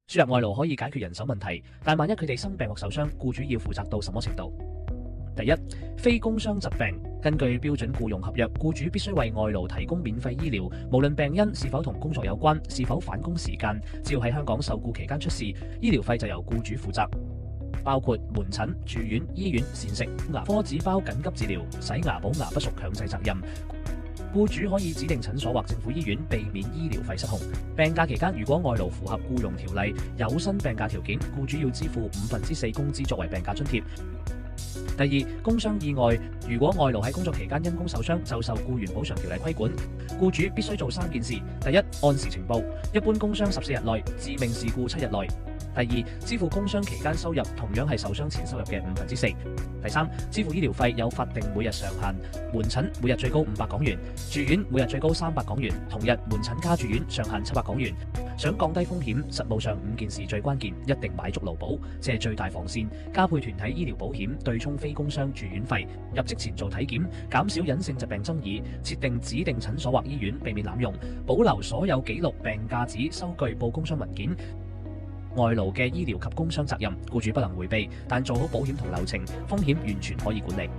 輸入外勞可以解決人手問題，但萬一佢哋生病或受傷，僱主要負責到什麼程度？第一，非工傷疾病，根據標準僱傭合約，僱主必須為外勞提供免費醫療，無論病因是否同工作有關，是否返工時間，只要喺香港受僱期間出事，醫療費就由僱主負責，包括門診、住院、醫院、膳食、牙科只包緊急治療，洗牙補牙不屬強制責任。僱主可以指定診所或政府醫院，避免醫療費失控。病假期間，如果外勞符合僱傭條例有薪病假條件，僱主要支付4%工資作為病假津貼。第二，工傷意外，如果外勞喺工作期間因工受傷，就受僱員補償條例規管。僱主必須做3件事：第一，按時呈報，一般工傷14日內，致命事故7日內；第二，支付工傷期間收入同樣係受傷前收入嘅4%；第三，支付醫療費有法定每日上限，門診每日最高500港元，住院每日最高300港元，同日門診加住院上限700港元。想降低風險，實務上5件事最關鍵：一定買足勞保，借最大防線，加配團體醫療保險，對沖非工傷住院費，入職前做體檢，減少隱性疾病爭議，設定指定診所或醫院，避免濫用，保留所有記錄、病假紙、收據、報工傷文件。外勞嘅醫療及工傷責任，僱主不能迴避，但做好保險同流程，風險完全可以管理。